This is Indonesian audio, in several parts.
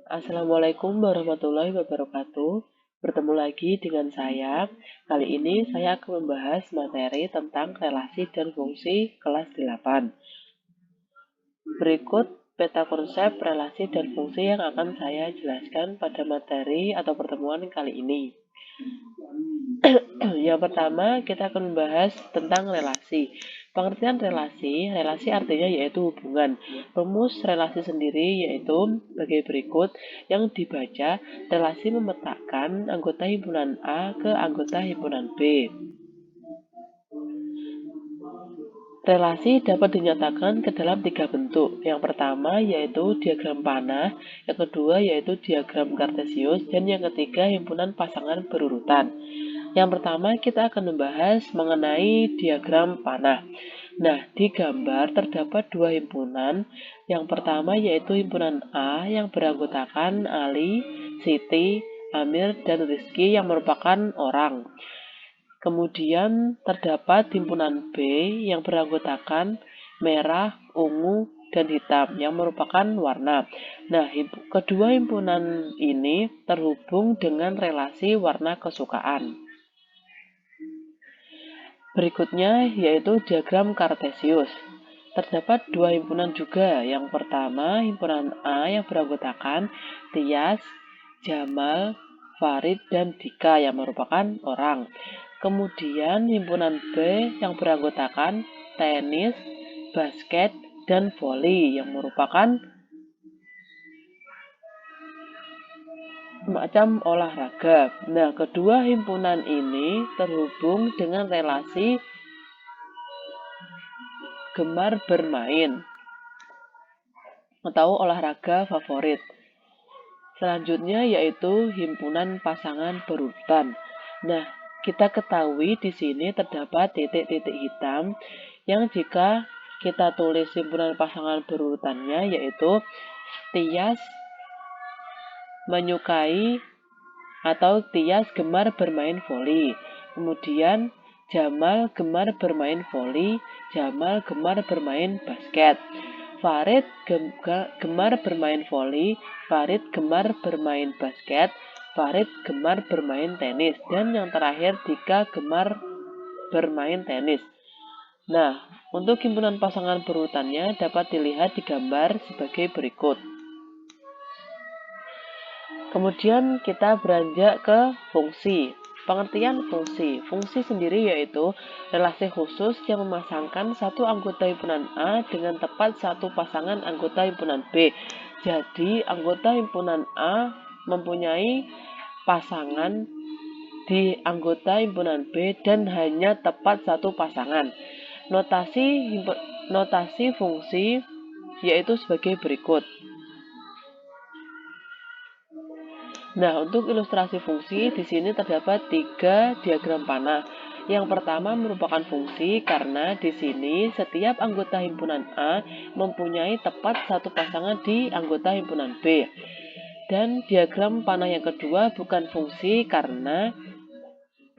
Assalamualaikum warahmatullahi wabarakatuh. Bertemu lagi dengan saya. Kali ini saya akan membahas materi tentang relasi dan fungsi kelas 8. Berikut peta konsep relasi dan fungsi yang akan saya jelaskan pada materi atau pertemuan kali ini. Yang pertama, kita akan membahas tentang relasi. Pengertian relasi artinya yaitu hubungan. Rumus relasi sendiri yaitu sebagai berikut yang dibaca, relasi memetakan anggota himpunan A ke anggota himpunan B. Relasi dapat dinyatakan ke dalam 3 bentuk. Yang pertama yaitu diagram panah, yang kedua yaitu diagram kartesius, dan yang ketiga himpunan pasangan berurutan. Yang pertama kita akan membahas mengenai diagram panah. Nah, di gambar terdapat 2 himpunan. Yang pertama yaitu himpunan A yang beranggotakan Ali, Siti, Amir, dan Rizky yang merupakan orang. Kemudian terdapat himpunan B yang beranggotakan merah, ungu, dan hitam yang merupakan warna. Nah, kedua himpunan ini terhubung dengan relasi warna kesukaan. Berikutnya yaitu diagram kartesius. Terdapat 2 himpunan juga. Yang pertama himpunan A yang beranggotakan Tias, Jamal, Farid, dan Dika yang merupakan orang. Kemudian himpunan B yang beranggotakan tenis, basket, dan voli yang merupakan macam olahraga. Nah, kedua himpunan ini terhubung dengan relasi gemar bermain atau olahraga favorit. Selanjutnya yaitu himpunan pasangan berurutan. Nah, kita ketahui di sini terdapat titik-titik hitam yang jika kita tulis himpunan pasangan berurutannya yaitu Tias menyukai atau Tias gemar bermain voli. Kemudian Jamal gemar bermain voli, Jamal gemar bermain basket. Farid gemar bermain voli, Farid gemar bermain basket, Farid gemar bermain tenis, dan yang terakhir Dika gemar bermain tenis. Nah, untuk himpunan pasangan berurutannya dapat dilihat di gambar sebagai berikut. Kemudian kita beranjak ke fungsi. Pengertian fungsi. Fungsi sendiri yaitu relasi khusus yang memasangkan satu anggota himpunan A dengan tepat satu pasangan anggota himpunan B. Jadi, anggota himpunan A mempunyai pasangan di anggota himpunan B dan hanya tepat satu pasangan. Notasi fungsi yaitu sebagai berikut. Nah, untuk ilustrasi fungsi, di sini terdapat 3 diagram panah. Yang pertama merupakan fungsi karena di sini setiap anggota himpunan A mempunyai tepat satu pasangan di anggota himpunan B. Dan diagram panah yang kedua bukan fungsi karena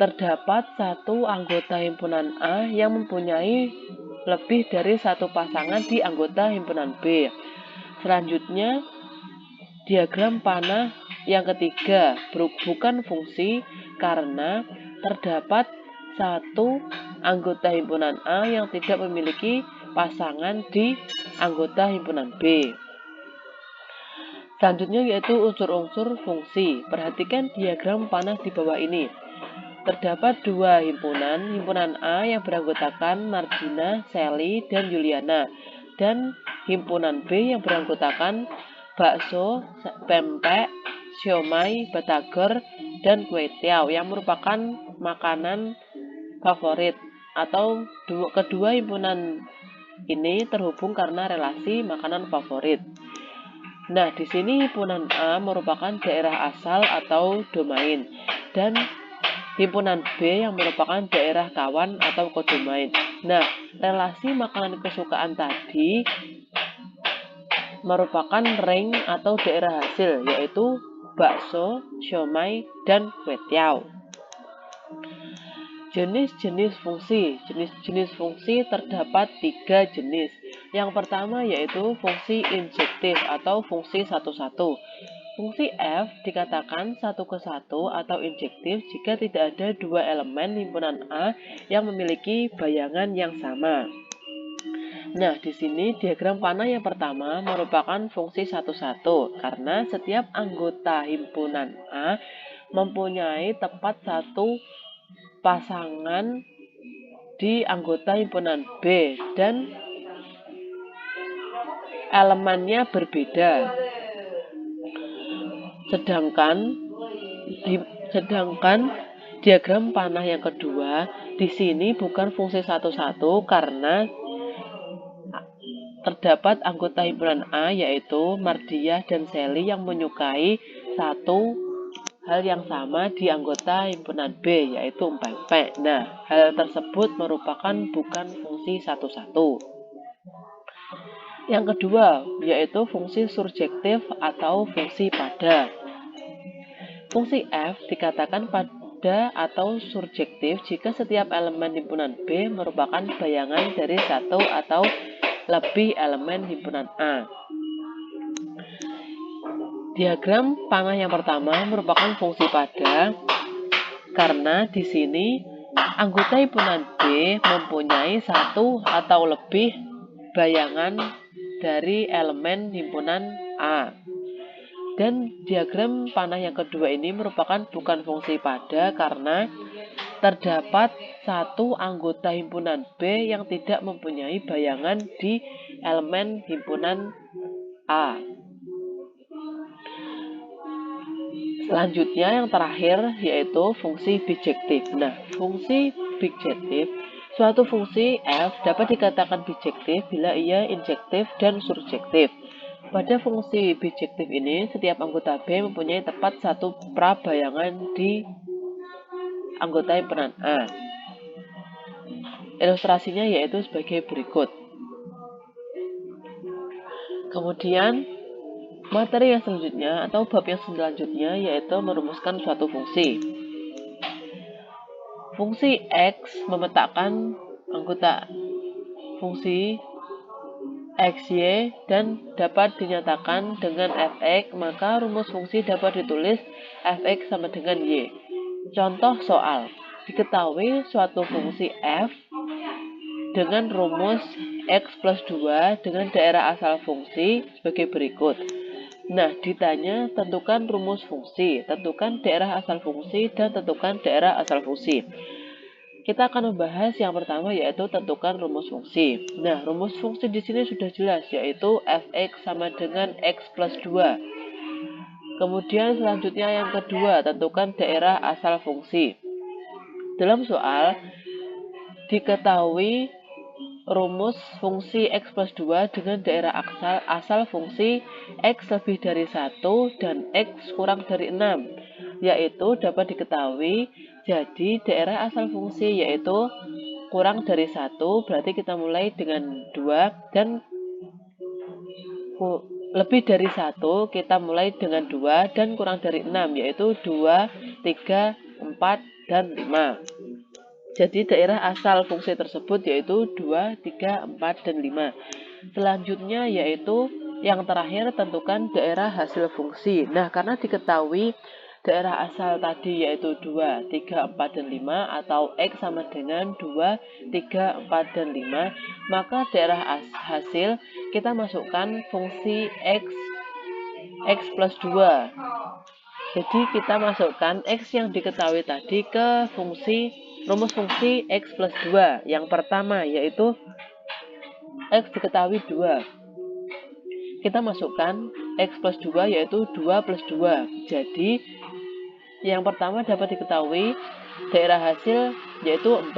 terdapat satu anggota himpunan A yang mempunyai lebih dari satu pasangan di anggota himpunan B. Selanjutnya, diagram panah yang ketiga bukan fungsi karena terdapat satu anggota himpunan A yang tidak memiliki pasangan di anggota himpunan B. Selanjutnya yaitu unsur-unsur fungsi. Perhatikan diagram panah di bawah ini. Terdapat 2 himpunan A yang beranggotakan Margina, Sally, dan Juliana, dan himpunan B yang beranggotakan bakso, pempek, siomay, batagor, dan kue tiaw yang merupakan makanan favorit atau kedua himpunan ini terhubung karena relasi makanan favorit. Nah, di sini himpunan A merupakan daerah asal atau domain dan himpunan B yang merupakan daerah kawan atau kodomain. Nah, relasi makanan kesukaan tadi merupakan ring atau daerah hasil yaitu bakso, siomay, dan kue tiaw. Jenis-jenis fungsi. Jenis-jenis fungsi terdapat 3 jenis. Yang pertama yaitu fungsi injektif atau fungsi satu-satu. Fungsi f dikatakan satu ke satu atau injektif jika tidak ada dua elemen himpunan A yang memiliki bayangan yang sama. Nah, di sini diagram panah yang pertama merupakan fungsi satu-satu karena setiap anggota himpunan A mempunyai tepat satu pasangan di anggota himpunan B dan elemennya berbeda. Sedangkan diagram panah yang kedua di sini bukan fungsi satu-satu karena terdapat anggota himpunan A yaitu Mardiah dan Sally yang menyukai satu hal yang sama di anggota himpunan B yaitu empek-empek. Nah, hal tersebut merupakan bukan fungsi satu-satu. Yang kedua yaitu fungsi surjektif atau fungsi pada. Fungsi f dikatakan pada atau surjektif jika setiap elemen himpunan B merupakan bayangan dari satu atau lebih elemen himpunan A. Diagram panah yang pertama merupakan fungsi pada karena di sini anggota himpunan B mempunyai satu atau lebih bayangan dari elemen himpunan A. Dan diagram panah yang kedua ini merupakan bukan fungsi pada karena terdapat satu anggota himpunan B yang tidak mempunyai bayangan di elemen himpunan A. Selanjutnya yang terakhir yaitu fungsi bijektif. Nah, fungsi bijektif, suatu fungsi f dapat dikatakan bijektif bila ia injektif dan surjektif. Pada fungsi bijektif ini, setiap anggota B mempunyai tepat satu prabayangan di anggota himpunan A. Ilustrasinya yaitu sebagai berikut. Kemudian, materi yang selanjutnya atau bab yang selanjutnya yaitu merumuskan suatu fungsi. Fungsi X memetakan anggota fungsi X, Y, dan dapat dinyatakan dengan Fx, maka rumus fungsi dapat ditulis Fx sama dengan Y. Contoh soal, diketahui suatu fungsi F dengan rumus X plus 2 dengan daerah asal fungsi sebagai berikut. Nah, ditanya tentukan rumus fungsi, tentukan daerah asal fungsi, dan tentukan daerah asal fungsi. Kita akan membahas yang pertama yaitu tentukan rumus fungsi. Nah, rumus fungsi di sini sudah jelas yaitu fx sama dengan x plus 2. Kemudian selanjutnya yang kedua, tentukan daerah asal fungsi. Dalam soal diketahui rumus fungsi x plus 2 dengan daerah asal fungsi x lebih dari 1 dan x kurang dari 6, yaitu dapat diketahui. Jadi daerah asal fungsi yaitu kurang dari 1, berarti kita mulai dengan 2, dan lebih dari 1 kita mulai dengan 2, dan kurang dari 6 yaitu 2, 3, 4, dan 5. Jadi daerah asal fungsi tersebut yaitu 2, 3, 4, dan 5. Selanjutnya yaitu yang terakhir tentukan daerah hasil fungsi. Nah, karena diketahui daerah asal tadi yaitu 2, 3, 4, dan 5 atau X sama dengan 2, 3, 4, dan 5, maka daerah hasil kita masukkan fungsi X plus 2. Jadi kita masukkan X yang diketahui tadi ke rumus fungsi X plus 2. Yang pertama yaitu X diketahui 2. Kita masukkan X plus 2 yaitu 2 plus 2. Jadi yang pertama dapat diketahui daerah hasil yaitu 4.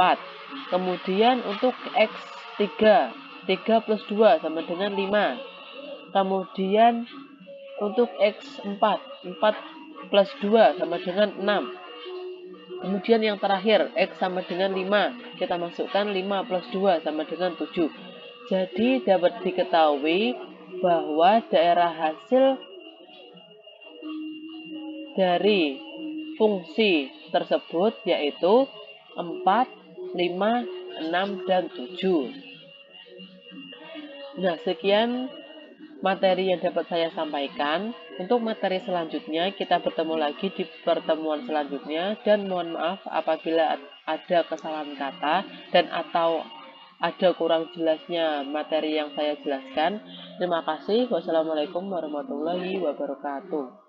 Kemudian untuk X3, 3 plus 2 sama dengan 5. Kemudian untuk X4, 4 plus 2 sama dengan 6. Kemudian yang terakhir X sama dengan 5. Kita masukkan 5 plus 2 sama dengan 7. Jadi dapat diketahui bahwa daerah hasil dari fungsi tersebut yaitu 4, 5, 6, dan 7. Nah, sekian materi yang dapat saya sampaikan. Untuk materi selanjutnya kita bertemu lagi di pertemuan selanjutnya, dan mohon maaf apabila ada kesalahan kata dan atau ada kurang jelasnya materi yang saya jelaskan. Terima kasih. Wassalamualaikum warahmatullahi wabarakatuh.